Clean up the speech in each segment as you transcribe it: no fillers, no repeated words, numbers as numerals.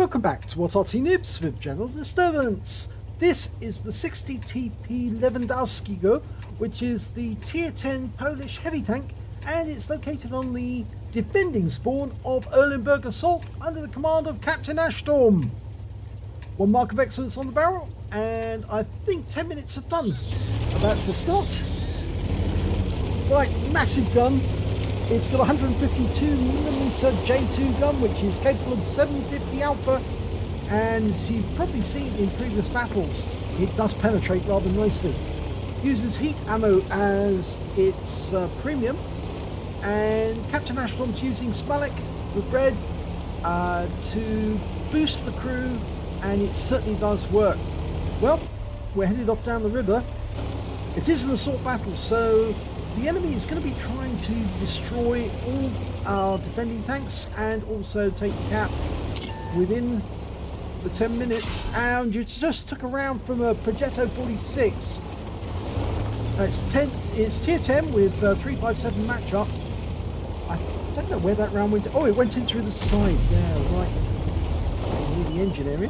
Welcome back to What RT Nibs with General Disturbance. This is the 60 TP Lewandowskiego, which is the tier 10 Polish heavy tank, and it's located on the defending spawn of Erlenberg Assault under the command of Captain Ashstorm. One mark of excellence on the barrel, and I think 10 minutes of fun about to start. Right, massive gun. It's got a 152mm J2 gun, which is capable of 750 alpha, and as you've probably seen in previous battles, it does penetrate rather nicely. Uses heat ammo as its premium, and Captain Ashstorm's using Smalek with red to boost the crew, and it certainly does work. Well, we're headed off down the river. It is an assault battle, so the enemy is going to be trying to destroy all our defending tanks and also take the cap within the 10 minutes. And you just took a round from a Progetto 46. It's tier 10 with 357 matchup. I don't know where that round went. Oh, it went in through the side. Yeah, right. Near the engine area.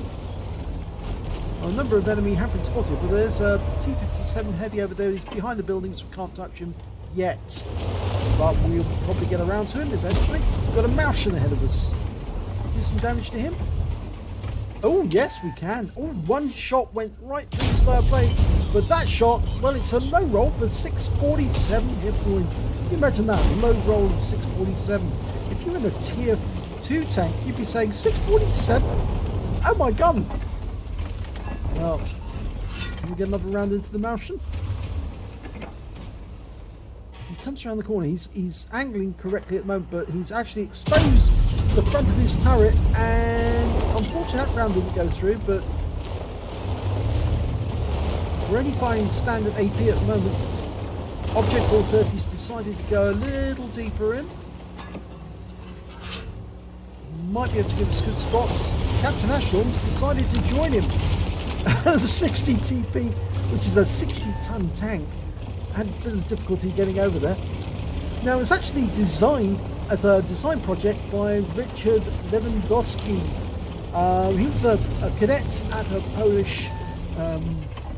A number of enemy have been spotted, but there's a T-57 heavy over there. He's behind the buildings. We can't touch him yet, but we'll probably get around to him eventually. We've got a Martian ahead of us. Do some damage to him. Oh yes, we can. Oh, one shot went right through his lower plate, but that shot, well, it's a low roll for 647 hit points. Can you imagine that, a low roll of 647? If you're in a tier 2 tank, you'd be saying 647. Oh my gun. Well, can we get another round into the Martian? He comes around the corner. He's angling correctly at the moment, but he's actually exposed the front of his turret, and unfortunately that round didn't go through, but we're only firing standard AP at the moment. Object 430's decided to go a little deeper in. Might be able to give us good spots. Captain Ashstorm's decided to join him. The 60 TP, which is a 60-ton tank, had a bit of difficulty getting over there. Now, it's actually designed as a design project by Richard Lewandowskiego. He was a cadet at a Polish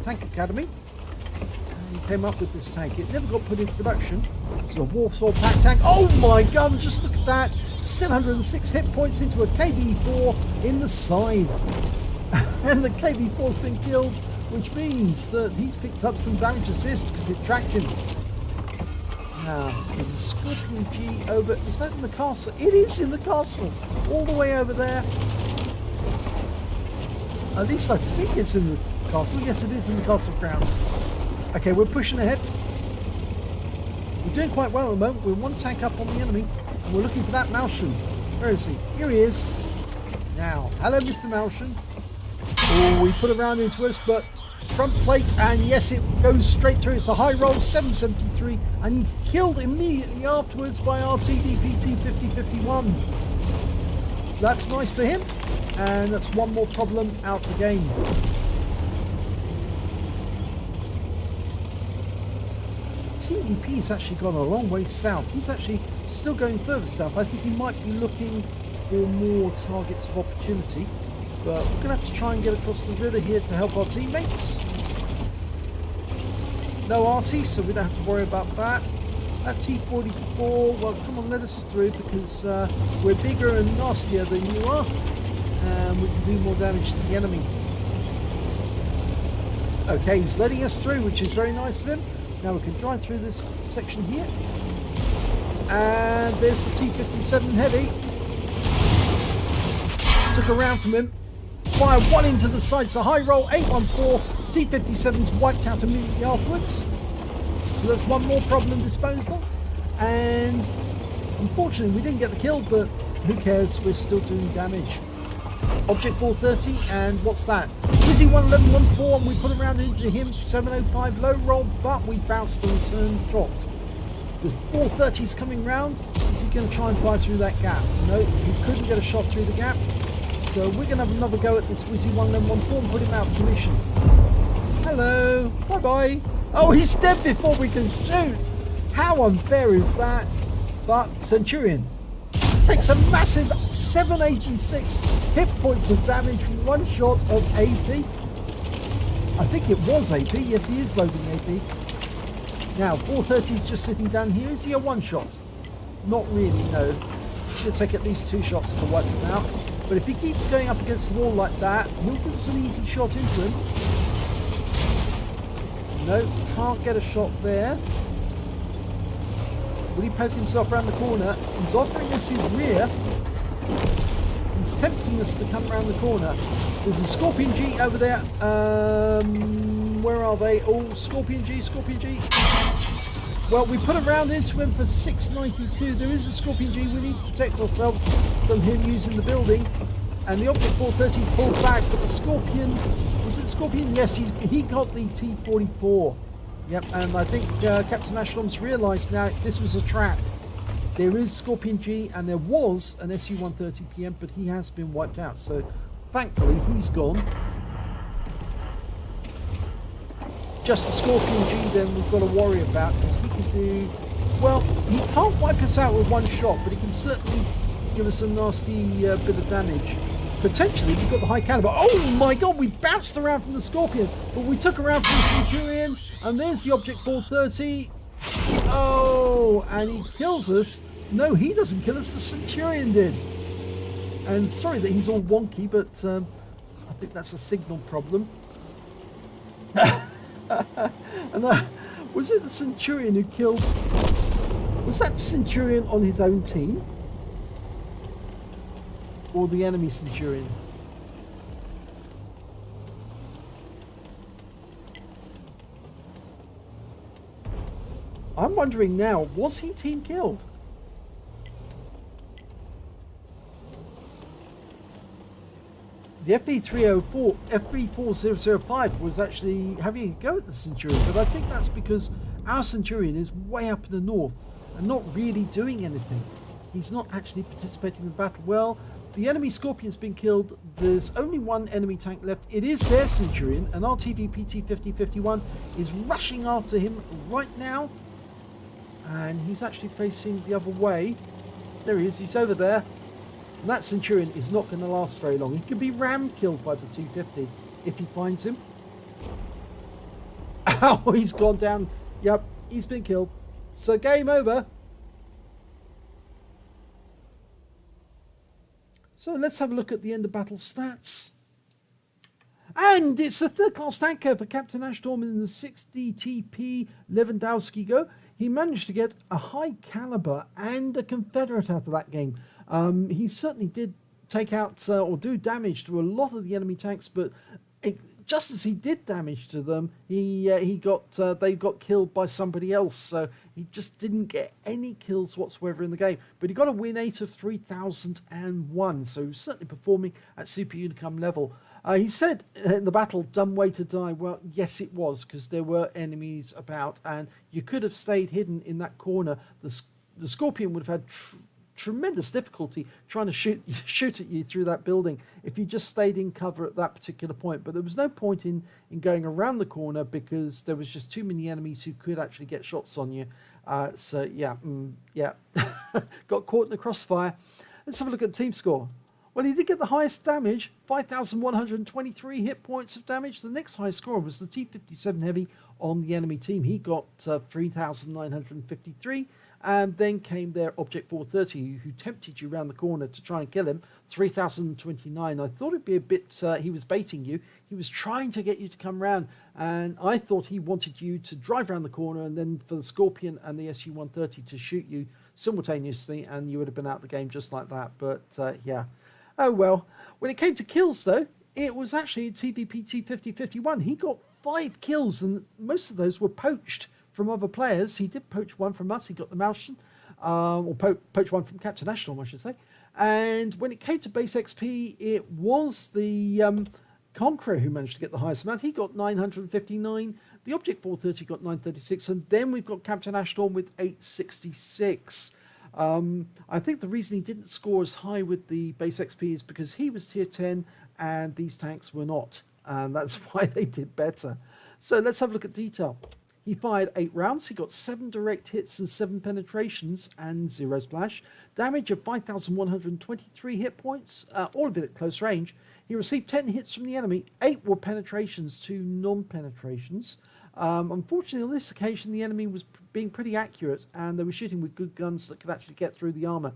tank academy, and he came up with this tank. It never got put into production. It's a Warsaw pack tank. Oh my god, just look at that! 706 hit points into a KV-4 in the side. And the KV-4's been killed, which means that he's picked up some damage assist because it tracked him. Now, there's a Scorpion G over. Is that in the castle? It is in the castle! All the way over there. At least I think it's in the castle. Yes, it is in the castle grounds. Okay, we're pushing ahead. We're doing quite well at the moment. We're one tank up on the enemy, and we're looking for that Martian. Where is he? Here he is. Now, hello, Mr. Martian. Oh, we put a round into us, but front plate, and yes, it goes straight through. It's a high roll, 773, and he's killed immediately afterwards by RTDPT 5051. So that's nice for him, and that's one more problem out the game. TDP's actually gone a long way south. He's actually still going further south. I think he might be looking for more targets of opportunity. But we're going to have to try and get across the river here to help our teammates. No RT, so we don't have to worry about that. That T-44, well, come on, let us through, because we're bigger and nastier than you are, and we can do more damage to the enemy. Okay, he's letting us through, which is very nice of him. Now we can drive through this section here. And there's the T-57 heavy. Took a round from him. Fire one into the sights, a high roll, 814. T-57's wiped out immediately afterwards. So that's one more problem disposed of. And unfortunately we didn't get the kill, but who cares, we're still doing damage. Object 430, and what's that? Busy 11114, and we put a round into him, 705 low roll, but we bounced the return shot. With 430s coming round, is he going to try and fly through that gap? No, he couldn't get a shot through the gap. So we're going to have another go at this Wizzy 11114 and put him out of commission. Hello, bye bye. Oh, he's dead before we can shoot. How unfair is that? But Centurion, takes a massive 786 hit points of damage from one shot of AP. I think it was AP. Yes, he is loading AP. Now, 430 is just sitting down here. Is he a one-shot? Not really, no. Should take at least 2 shots to wipe him out. But if he keeps going up against the wall like that, he'll get some easy shot into him. No, can't get a shot there. Will he poke himself around the corner? He's offering us his rear. He's tempting us to come around the corner. There's a Scorpion G over there. Where are they? Oh, Scorpion G, Scorpion G. Well, we put a round into him for 692. There is a Scorpion G. We need to protect ourselves from him using the building. And the Object 430 pulled back, but the Scorpion... Was it Scorpion? Yes, he got the T-44. Yep, and I think Captain Ashlam's realised now this was a trap. There is Scorpion G, and there was an Su-130PM, but he has been wiped out. So, thankfully, he's gone. Just the Scorpion G, then, we've got to worry about, because he can do... Well, he can't wipe us out with one shot, but he can certainly give us a nasty bit of damage. Potentially, we've got the high caliber. Oh my god, we bounced around from the Scorpion, but we took around from the Centurion, and there's the Object 430. Oh, and he kills us. No, he doesn't kill us, the Centurion did. And sorry that he's all wonky, but I think that's a signal problem. And was it the Centurion who killed... Was that Centurion on his own team? Or the enemy Centurion? I'm wondering now, was he team killed? The FB4005 was actually having a go at the Centurion, but I think that's because our Centurion is way up in the north and not really doing anything. He's not actually participating in the battle. Well, the enemy Scorpion's been killed. There's only one enemy tank left. It is their Centurion, and our TVPT-5051 is rushing after him right now. And he's actually facing the other way. There he is. He's over there. And that Centurion is not going to last very long. He could be ram-killed by the 250 if he finds him. Ow, he's gone down. Yep, he's been killed. So game over. So let's have a look at the end of battle stats. And it's a third-class tanker for Captain Ashtorm in the 60 TP Lewandowskiego. He managed to get a high caliber and a Confederate out of that game. He certainly did take out or do damage to a lot of the enemy tanks, but just as he did damage to them, they got killed by somebody else. So he just didn't get any kills whatsoever in the game. But he got a win 8 of 3001, so he was certainly performing at Super Unicum level. He said in the battle, dumb way to die. Well, yes, it was, because there were enemies about, and you could have stayed hidden in that corner. The Scorpion would have had tremendous difficulty trying to shoot at you through that building if you just stayed in cover at that particular point. But there was no point in going around the corner, because there was just too many enemies who could actually get shots on you. So, yeah, got caught in the crossfire. Let's have a look at the team score. Well, he did get the highest damage, 5,123 hit points of damage. The next highest score was the T-57 Heavy on the enemy team. He got 3,953. And then came their Object 430, who tempted you around the corner to try and kill him, 3,029. I thought it'd be a bit, he was baiting you. He was trying to get you to come round. And I thought he wanted you to drive around the corner and then for the Scorpion and the Su-130 to shoot you simultaneously. And you would have been out the game just like that. But yeah. Oh, well. When it came to kills, though, it was actually TVPT-5051. He got 5 kills, and most of those were poached from other players. He did poach one from us. He got the Malshan, or poach one from Captain Ashton, I should say. And when it came to base XP, it was the Conqueror who managed to get the highest amount. He got 959. The Object 430 got 936. And then we've got Captain Ashton with 866. I think the reason he didn't score as high with the base XP is because he was tier 10 and these tanks were not. And that's why they did better. So let's have a look at detail. He fired 8 rounds. He got 7 direct hits and 7 penetrations and 0 splash. Damage of 5,123 hit points, all of it at close range. He received 10 hits from the enemy. 8 were penetrations, 2 non-penetrations. Unfortunately, on this occasion, the enemy was being pretty accurate, and they were shooting with good guns that could actually get through the armor.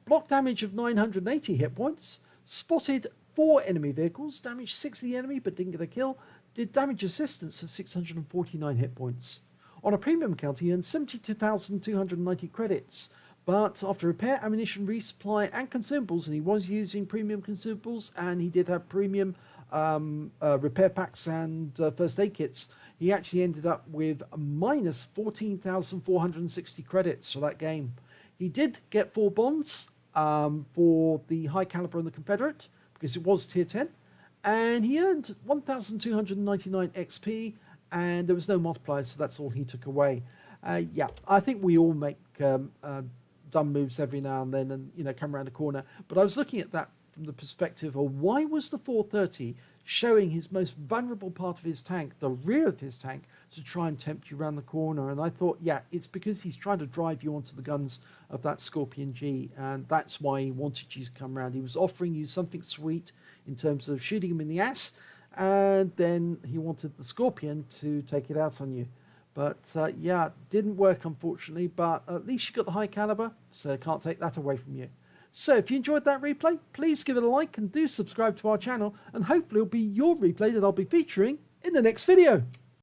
Block damage of 980 hit points. Spotted 4 enemy vehicles. Damaged 6 of the enemy, but didn't get a kill. Did damage assistance of 649 hit points. On a premium account, he earned 72,290 credits. But after repair, ammunition, resupply, and consumables, and he was using premium consumables, and he did have premium repair packs and first aid kits, he actually ended up with minus 14,460 credits for that game. He did get 4 bonds for the High Calibre and the Confederate, because it was tier 10. And he earned 1,299 XP, and there was no multiplier, so that's all he took away. Yeah, I think we all make dumb moves every now and then, and come around the corner. But I was looking at that from the perspective of why was the 430 showing his most vulnerable part of his tank, the rear of his tank, to try and tempt you around the corner. And I thought, yeah, it's because he's trying to drive you onto the guns of that Scorpion G, and that's why he wanted you to come around. He was offering you something sweet in terms of shooting him in the ass, and then he wanted the Scorpion to take it out on you. But yeah, didn't work, unfortunately, but at least you got the High Caliber, so I can't take that away from you. So if you enjoyed that replay, please give it a like and do subscribe to our channel, and hopefully it'll be your replay that I'll be featuring in the next video.